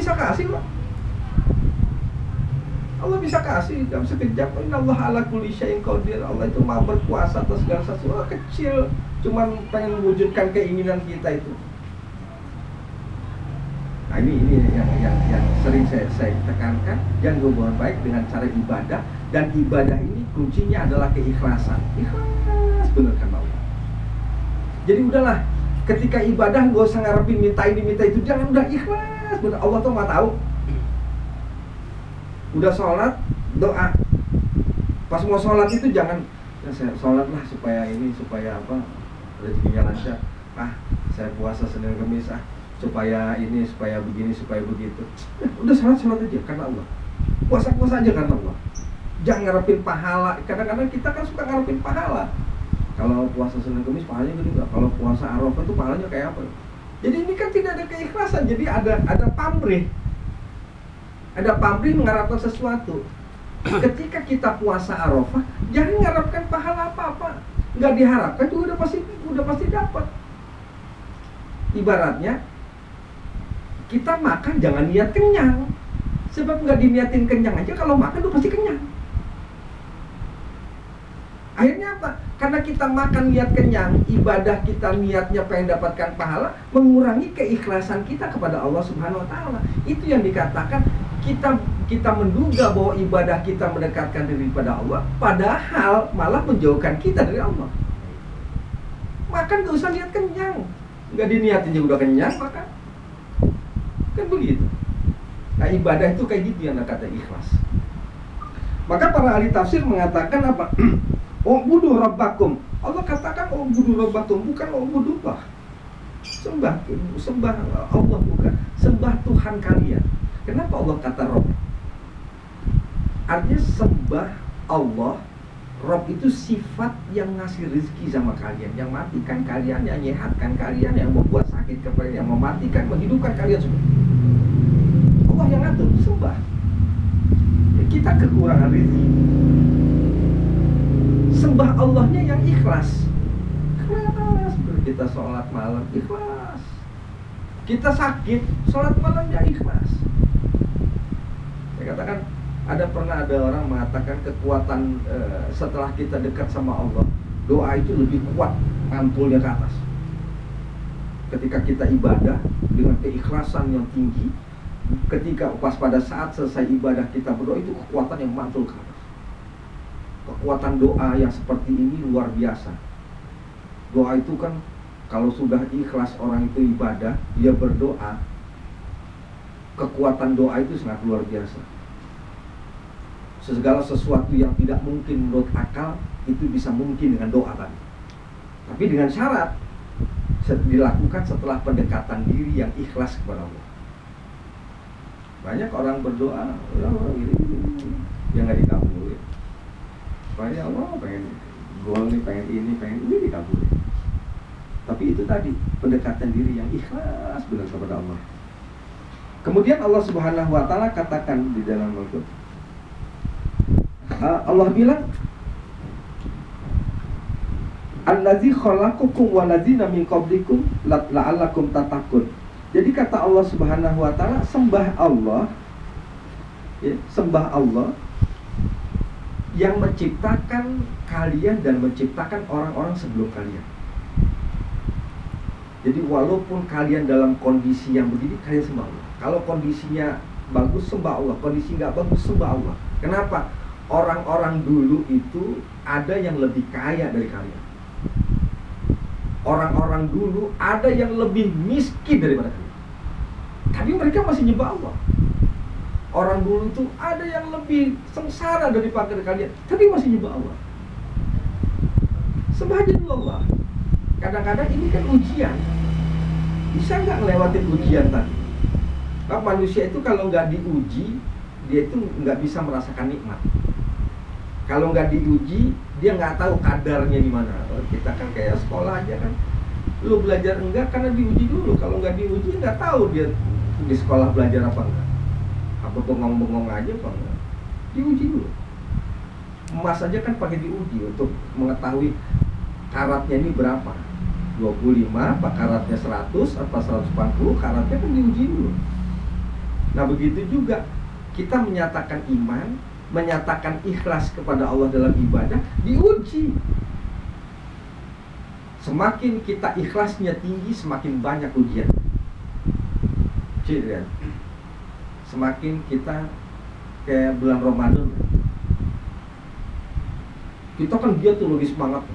bisa kasih kok. Allah bisa kasih dalam sekejap. Innallaha ala kulli syai'in qadir. Allah itu maha berkuasa atas segala sesuatu. Kecil, cuman pengen mewujudkan keinginan kita itu. Nah ini yang sering saya tekankan, jangan berhubungan baik dengan cara ibadah, dan ibadah ini kuncinya adalah keikhlasan. Ikhlas bener karena Allah. Jadi udahlah, ketika ibadah gak usah ngarepin minta ini minta itu, jangan, udah ikhlas bener. Allah tuh mah tahu. Udah sholat, doa. Pas mau sholat itu jangan, ya saya sholat lah supaya ini, supaya apa, rezekinya lancar. Saya puasa Senin Kamis supaya ini, supaya begini, supaya begitu. Udah sholat aja karena Allah. Puasa aja karena Allah. Jangan ngarepin pahala. Kadang-kadang kita kan suka ngarepin pahala. Kalau puasa Senin Kamis pahalanya gede nggak? Kalau puasa Arafah itu pahalanya kayak apa? Jadi ini kan tidak ada keikhlasan. Jadi ada pamrih. Ada pamrih mengharapkan sesuatu. Ketika kita puasa Arafah, jangan mengharapkan pahala apa-apa. Nggak diharapkan juga udah pasti dapat. Ibaratnya kita makan jangan niat kenyang. Sebab nggak diniatin kenyang aja, kalau makan udah pasti kenyang. Akhirnya apa? Karena kita makan niat kenyang, ibadah kita niatnya pengen dapatkan pahala, mengurangi keikhlasan kita kepada Allah Subhanahu wa Ta'ala. Itu yang dikatakan kita menduga bahwa ibadah kita mendekatkan diri kepada Allah, padahal malah menjauhkan kita dari Allah. Makan gak usah niat kenyang, nggak diniatin juga udah kenyang makan. Kan begitu. Nah ibadah itu kayak gitu yang kata ikhlas. Maka para ahli tafsir mengatakan apa? U'budu rabbakum. Allah katakan u'budu rabbakum, bukan u'budullah. Sembah Allah, bukan. Sembah Tuhan kalian. Kenapa Allah kata Rabb? Artinya sembah Allah. Rabb itu sifat yang ngasih rezeki sama kalian, yang matikan kalian, yang nyehatkan kalian, yang membuat sakit kalian, yang mematikan, menghidupkan kalian semua. Allah yang ngatur, sembah. Kita kekurangan rezeki. Sembah Allahnya yang ikhlas. Ikhlas. Kita sholat malam ikhlas. Kita sakit, sholat malamnya ikhlas. Saya katakan, pernah ada orang mengatakan kekuatan setelah kita dekat sama Allah, doa itu lebih kuat mantulnya ke atas. Ketika kita ibadah dengan keikhlasan yang tinggi, ketika pada saat selesai ibadah kita berdoa, itu kekuatan yang mantul ke atas. Kekuatan doa yang seperti ini luar biasa. Doa itu kan kalau sudah ikhlas orang itu ibadah, dia berdoa, kekuatan doa itu sangat luar biasa. Segala sesuatu yang tidak mungkin menurut akal itu bisa mungkin dengan doa tadi. Tapi dengan syarat dilakukan setelah pendekatan diri yang ikhlas kepada Allah. Banyak orang berdoa, yang nggak dikabulin. Supaya Allah pengen gol nih, pengen ini dikabulin. Tapi itu tadi pendekatan diri yang ikhlas benar kepada Allah. Kemudian Allah Subhanahu wa Ta'ala katakan di dalam Al-Qur'an, Allah bilang, Allazi khalaqakum waladzina min qablikum la'allakum tattaqun. Jadi kata Allah Subhanahu wa Ta'ala, sembah Allah, ya, sembah Allah yang menciptakan kalian dan menciptakan orang-orang sebelum kalian. Jadi walaupun kalian dalam kondisi yang begini, kalian sembah Allah. Kalau kondisinya bagus, sembah Allah. Kondisi nggak bagus, sembah Allah. Kenapa? Orang-orang dulu itu ada yang lebih kaya dari kalian. Orang-orang dulu ada yang lebih miskin daripada kalian, tapi mereka masih nyembah Allah. Orang dulu itu ada yang lebih sengsara daripada kalian, tapi masih nyembah Allah. Sembah aja dulu Allah. Kadang-kadang ini kan ujian. Bisa nggak ngelewatin ujian tadi? Nah, manusia itu kalau nggak diuji, dia itu nggak bisa merasakan nikmat. Kalau nggak diuji, dia nggak tahu kadarnya di mana. Kita kan kayak sekolah aja kan, lu belajar enggak karena diuji dulu. Kalau nggak diuji, nggak tahu dia di sekolah belajar apa enggak. Apa bengong-bengong aja apa enggak? Diuji dulu. Emas aja kan pakai diuji untuk mengetahui karatnya ini berapa. 25, apa karatnya 100, apa 140, karatnya kan diuji dulu. Nah begitu juga kita menyatakan iman, menyatakan ikhlas kepada Allah dalam ibadah, diuji. Semakin kita ikhlasnya tinggi, semakin banyak ujian. Cik, semakin kita kayak bulan Ramadan, kita kan giat tuh lagi semangat.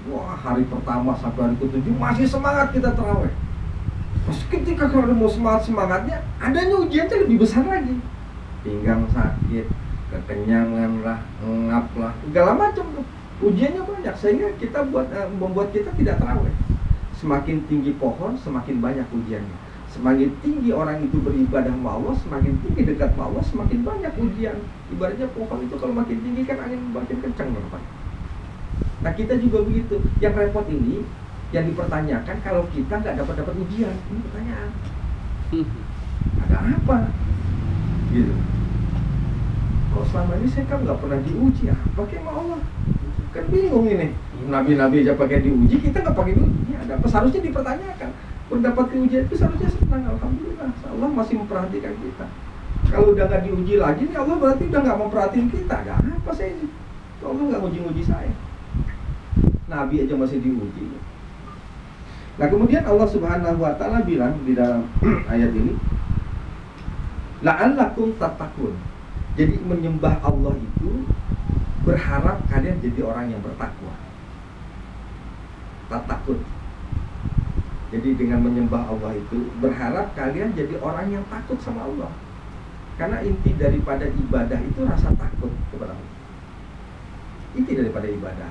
Wah, hari pertama sampai hari ke-7 masih semangat kita tarawih. Terus ketika kalau mau semangatnya, adanya ujiannya lebih besar lagi. Pinggang sakit, kekenyangan lah, ngap lah, segala macam tuh. Ujiannya banyak, sehingga kita membuat kita tidak tarawih. Semakin tinggi pohon, semakin banyak ujiannya. Semakin tinggi orang itu beribadah sama Allah, semakin tinggi dekat sama Allah, semakin banyak ujian. Ibaratnya pohon itu kalau makin tinggi kan angin makin kencang, Bapak. Nah kita juga begitu. Yang repot ini, yang dipertanyakan kalau kita nggak dapat ujian. Ini pertanyaan. Ada apa? Gitu. Kalau selama ini saya kan nggak pernah diuji, pakai sama Allah. Kan bingung ini. Nabi-nabi aja pakai diuji, kita nggak pakai diuji. Ini ada apa? Seharusnya dipertanyakan. Mendapat ujian itu seharusnya senang. Alhamdulillah, Allah masih memperhatikan kita. Kalau udah nggak diuji lagi, nih Allah berarti udah nggak memperhatiin kita. Ada apa saya ini? Allah nggak uji saya. Nabi aja masih diuji. Nah kemudian Allah Subhanahu Wa Taala bilang di dalam ayat ini, la'allakum tattaqun. Jadi menyembah Allah itu berharap kalian jadi orang yang bertakwa. Tattaqun. Jadi dengan menyembah Allah itu berharap kalian jadi orang yang takut sama Allah. Karena inti daripada ibadah itu rasa takut kepada Allah. Inti daripada ibadah,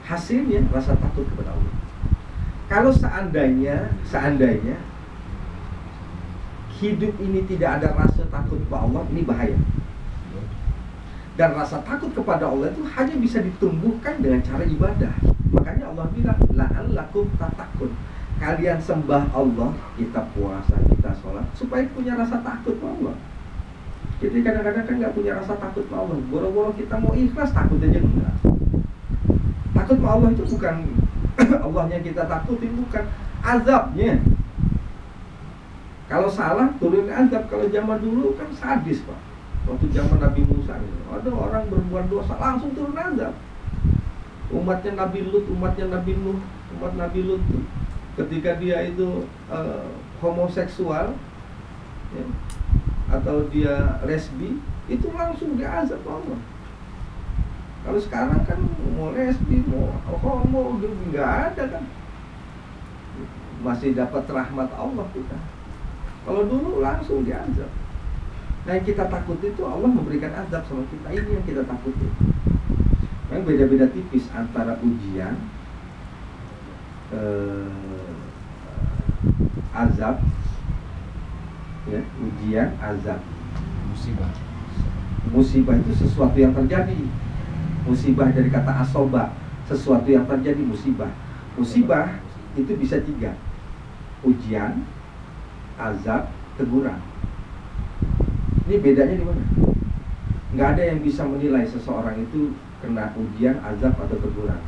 hasilnya rasa takut kepada Allah. Kalau seandainya hidup ini tidak ada rasa takut kepada Allah, ini bahaya. Dan rasa takut kepada Allah itu hanya bisa ditumbuhkan dengan cara ibadah. Makanya Allah bilang, la'allakum tattaqun. Kalian sembah Allah, kita puasa, kita sholat, supaya punya rasa takut kepada Allah. Jadi kadang-kadang kan nggak punya rasa takut kepada Allah. Boro-boro kita mau ikhlas, takut aja enggak. Takut sama Allah itu bukan Allahnya kita takutin, bukan azabnya. Kalau salah turun azab. Kalau zaman dulu kan sadis, Pak. Waktu zaman Nabi Musa ada orang berbuat dosa langsung turun azab. Umatnya Nabi Lut, umatnya Nabi Nuh, umat Nabi Lut tuh, ketika dia itu homoseksual ya, atau dia lesbi, itu langsung diazab Allah. Kalau sekarang kan mau lesbi, mau homo, nggak ada kan, masih dapat rahmat Allah kita. Kalau dulu langsung diazab. Nah yang kita takut itu Allah memberikan azab sama kita, ini yang kita takuti. Memang beda-beda tipis antara ujian, azab, ya, ujian, azab, musibah. Musibah itu sesuatu yang terjadi. Musibah dari kata asoba, sesuatu yang terjadi, musibah. Musibah itu bisa 3: ujian, azab, teguran. Ini bedanya di mana? Nggak ada yang bisa menilai seseorang itu kena ujian, azab, atau teguran.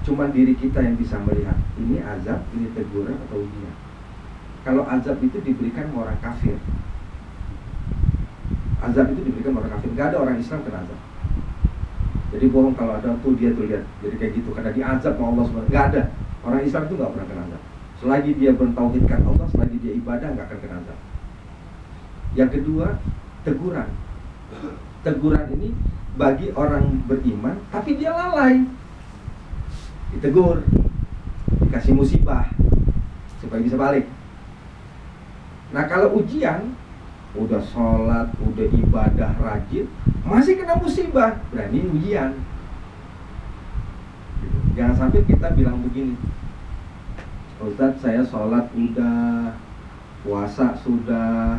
Cuma diri kita yang bisa melihat ini azab, ini teguran, atau ujian. Kalau azab itu diberikan orang kafir. Azab itu diberikan orang kafir. Nggak ada orang Islam kena azab. Jadi bohong kalau ada tuh dia tuh lihat. Jadi kayak gitu karena diazab sama Allah SWT. Nggak ada. Orang Islam itu nggak pernah kena azab. Selagi dia bertauhidkan Allah, selagi dia ibadah, nggak akan kena azab. Yang kedua, teguran. Teguran ini bagi orang beriman, tapi dia lalai. Ditegur, dikasih musibah supaya bisa balik. Nah kalau ujian, udah sholat, udah ibadah rajin, masih kena musibah, berani ujian. Jangan sampai kita bilang begini, Ustadz saya sholat udah, puasa sudah,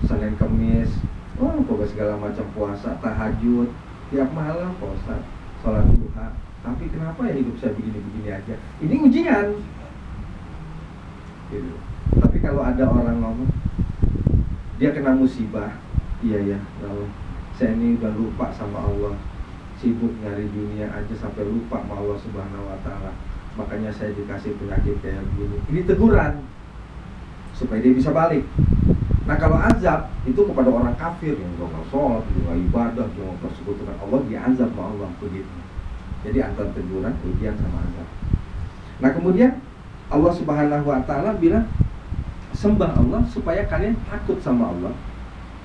Senin Kemis, pokoknya segala macam puasa, tahajud, tiap malam puasa, sholat duha. Tapi kenapa ya hidup saya begini-begini aja? Ini ujian. Gitu. Tapi kalau ada orang ngomong, dia kena musibah, iya ya, lalu saya ini udah lupa sama Allah, sibuk nyari dunia aja sampai lupa sama Allah Subhanahu Wa Taala. Makanya saya dikasih penyakit kayak begini. Ini teguran supaya dia bisa balik. Nah kalau azab itu kepada orang kafir yang nggak sholat, nggak ibadah, yang mempersekutukan Allah, diazab sama Allah begitu. Jadi antara teguran, ujian sama azab. Nah kemudian Allah Subhanahu Wa Taala bilang sembah Allah supaya kalian takut sama Allah.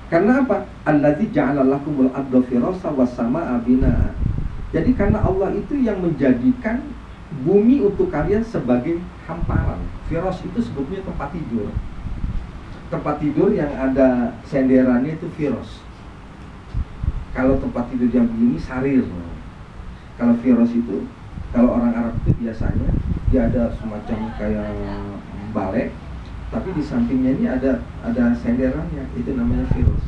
Karena apa? Allazi ja'ala lakumul arda firasha was samaa'a binaa. Jadi karena Allah itu yang menjadikan bumi untuk kalian sebagai hamparan. Firas itu sebetulnya tempat tidur. Tempat tidur yang ada senderannya itu firas. Kalau tempat tidur yang begini sarir. Kalau firas itu, kalau orang Arab itu biasanya dia ada semacam kayak balek, tapi di sampingnya ini ada senderannya, itu namanya firas.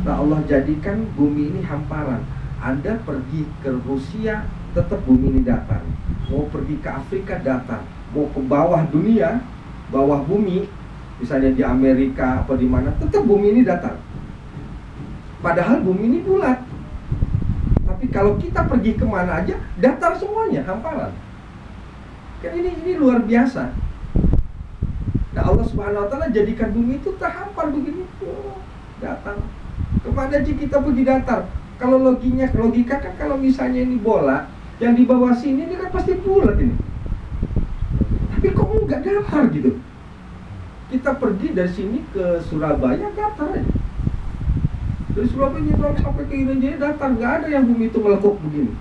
Nah Allah jadikan bumi ini hamparan. Anda pergi ke Rusia, tetap bumi ini datar. Mau pergi ke Afrika datar. Mau ke bawah dunia, bawah bumi, misalnya di Amerika apa di mana, tetap bumi ini datar. Padahal bumi ini bulat. Tapi kalau kita pergi kemana aja, datar semuanya, hamparan. Kan ini luar biasa. Nah Allah Subhanahu Wa Taala jadikan bumi itu terhampar begini, datar. Kemana aja kita pergi datar. Kalau logika kan kalau misalnya ini bola, yang di bawah sini ini kan pasti bulat ini. Tapi kok enggak datar gitu? Kita pergi dari sini ke Surabaya datar aja. Dari Surabaya nyebrang sampai ke Indonesia datar, nggak ada yang bumi itu melekuk begini.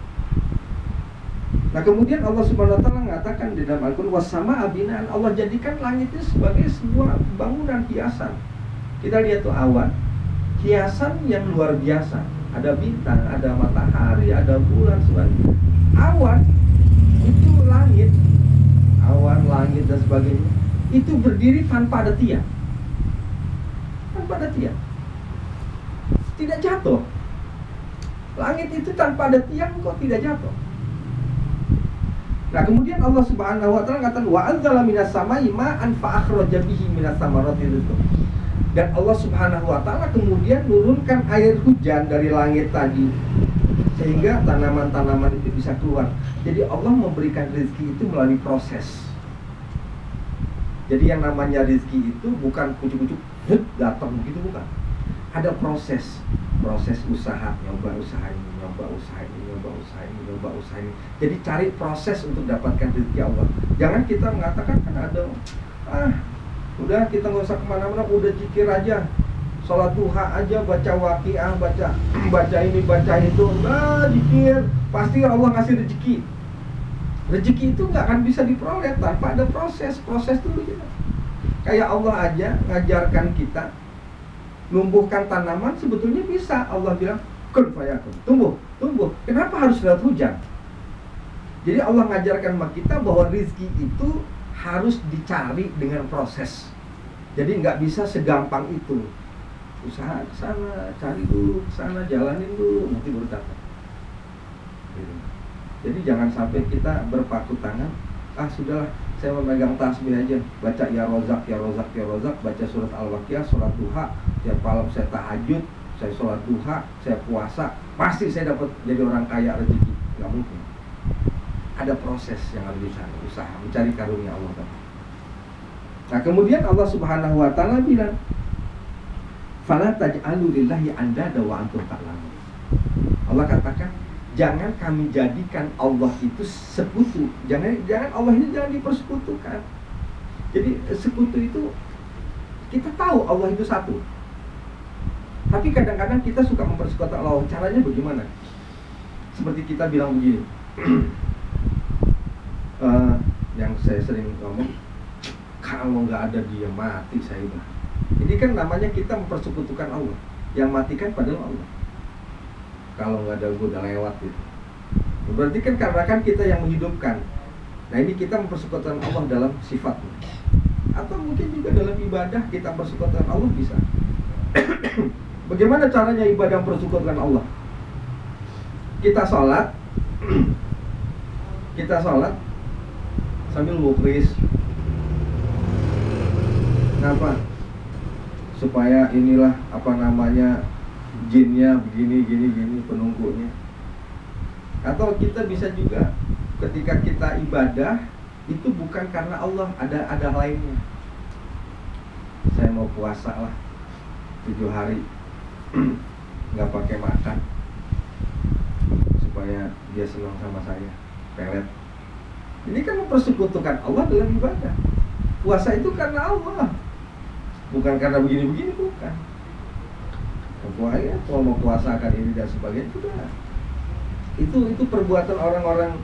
Nah kemudian Allah Subhanahu Wa Taala mengatakan di dalam Al-Quran wassamaa'a binaan. Allah jadikan langit itu sebagai sebuah bangunan hiasan. Kita lihat tuh awan, hiasan yang luar biasa. Ada bintang, ada matahari, ada bulan, sebagainya. Awan itu langit, awan, langit dan sebagainya itu berdiri tanpa ada tiang. Tanpa ada tiang. Tidak jatuh. Langit itu tanpa ada tiang kok tidak jatuh. Nah kemudian Allah Subhanahu Wa Taala katakan wa anzala minas samai ma'an fa akhraja bihi minas samarati rizqan. Dan Allah Subhanahu Wa Taala kemudian menurunkan air hujan dari langit tadi sehingga tanaman-tanaman itu bisa keluar. Jadi Allah memberikan rezeki itu melalui proses. Jadi yang namanya rezeki itu bukan kucuk-kucuk datang begitu, bukan. Ada proses usaha, nyoba usaha ini, nyoba usaha ini, nyoba usaha ini, nyoba usaha ini. Jadi cari proses untuk dapatkan rezeki Allah. Jangan kita mengatakan kan ada udah kita nggak usah kemana-mana, udah zikir aja, sholat duha aja, baca waqiah, baca ini, baca itu, zikir, pasti Allah ngasih rezeki. Rezeki itu nggak akan bisa diperoleh tanpa ada proses dulu gitu. Kayak Allah aja ngajarkan kita numbuhkan tanaman, sebetulnya bisa. Allah bilang kun fayakun, tumbuh. Kenapa harus lewat hujan? Jadi Allah ngajarkan sama kita bahwa rezeki itu harus dicari dengan proses. Jadi nggak bisa segampang itu. Usaha ke sana, cari dulu ke sana, jalanin dulu, nanti baru dapat. Gitu. Jadi jangan sampai kita berpatu tangan. Sudahlah, saya memegang tasbih aja, baca ya rozak, ya rozak, ya rozak, baca surat al-waqiah, sholat duha, tiap malam saya tahajud, saya sholat duha, saya puasa, pasti saya dapat jadi orang kaya rezeki. Nggak mungkin. Ada proses yang harus dicari, usaha mencari karunia Allah. Nah kemudian Allah Subhanahu Wa Taala bilang, fala taj'alu lillahi andada wa antum ta'lamun. Allah katakan, jangan kami jadikan Allah itu sekutu. Jangan Allah ini jangan dipersekutukan. Jadi sekutu itu kita tahu Allah itu satu. Tapi kadang-kadang kita suka mempersekutukan Allah. Caranya bagaimana? Seperti kita bilang begini. Yang saya sering ngomong, kalau nggak ada dia mati saya udah. Ini kan namanya kita mempersekutukan Allah. Yang matikan padahal Allah. Kalau nggak ada gue udah lewat gitu. Berarti kan karena kan kita yang menghidupkan. Nah ini kita mempersekutukan Allah dalam sifatnya. Atau mungkin juga dalam ibadah kita mempersekutukan Allah bisa. Bagaimana caranya ibadah mempersekutukan Allah? Kita sholat sambil mukris. Kenapa? Supaya inilah apa namanya, jinnya begini penunggunya. Atau kita bisa juga ketika kita ibadah itu bukan karena Allah, ada lainnya. Saya mau puasa lah, 7 hari nggak pakai makan supaya dia senang sama saya, pelet. Ini kan mempersekutukan Allah dalam ibadah. Puasa itu karena Allah, bukan karena begini-begini, bukan. Pokoknya kalau mau puasakan ini dan sebagainya sudah. Itu perbuatan orang-orang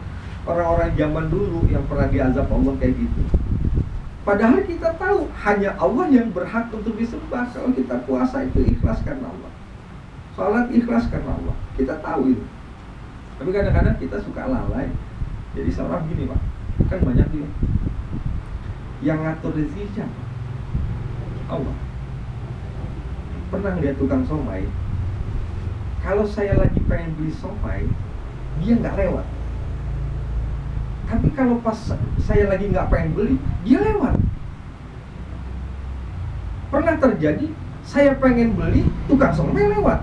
zaman dulu yang pernah diazab Allah kayak gitu. Padahal kita tahu hanya Allah yang berhak untuk disembah. Kalau kita puasa itu ikhlas karena Allah, sholat ikhlas karena Allah, kita tahu itu. Tapi kadang-kadang kita suka lalai. Jadi seorang gini Pak, kan banyak dia yang ngatur rezeki siapa? Allah. Pernah lihat tukang somai, kalau saya lagi pengen beli somai, dia nggak lewat. Tapi kalau pas saya lagi nggak pengen beli, dia lewat. Pernah terjadi, saya pengen beli, tukang somai lewat.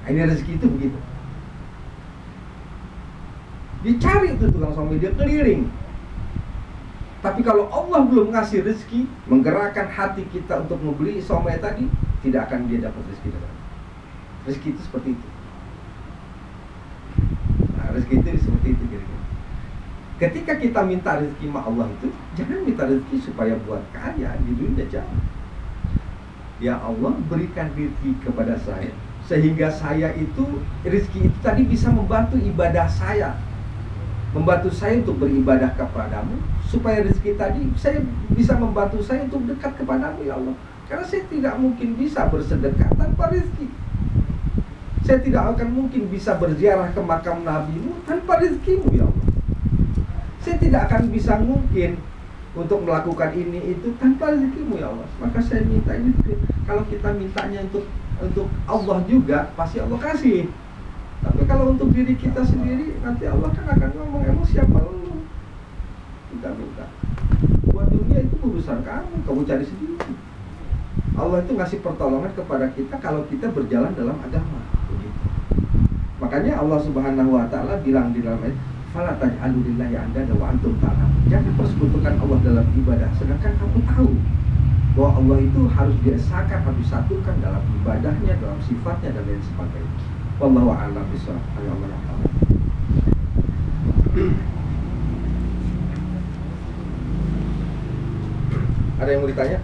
Nah, ini rezeki itu begitu. Dicari tuh tukang somai, dia keliling. Tapi kalau Allah belum ngasih rezeki, menggerakkan hati kita untuk membeli somai tadi, tidak akan dia dapat rezeki. Rezeki itu seperti itu. Nah, rezeki itu seperti itu kira-kira. Ketika kita minta rezeki sama Allah itu, jangan minta rezeki supaya buat kaya di dunia, jangan. Ya Allah, berikan rezeki kepada saya, sehingga saya itu, rezeki itu tadi bisa membantu ibadah saya, membantu saya untuk beribadah kepadamu, supaya rezeki tadi saya bisa membantu saya untuk dekat kepadamu ya Allah. Karena saya tidak mungkin bisa bersedekah tanpa rezeki. Saya tidak akan mungkin bisa berziarah ke makam Nabi-Mu tanpa rezekimu ya Allah. Saya tidak akan bisa mungkin untuk melakukan ini itu tanpa rezekimu ya Allah. Maka saya minta ini. Kalau kita mintanya untuk Allah juga, pasti Allah kasih. Tapi kalau untuk diri kita sendiri, nanti Allah kan akan ngomong, emang siapa lu? Kita minta. Buat dunia itu urusan kamu cari sendiri. Allah itu ngasih pertolongan kepada kita kalau kita berjalan dalam agama. Begitu. Makanya Allah Subhanahu wa taala bilang di dalam ayat, "Fala taj'alu lillahi andada wa antum ta'lamun." Jangan persekutukan Allah dalam ibadah sedangkan kamu tahu bahwa Allah itu harus diesakan, harus disatukan dalam ibadahnya, dalam sifatnya dan lain sebagainya. Wallahu a'lam bishawab. Allah yang tahu. Ada yang mau ditanya?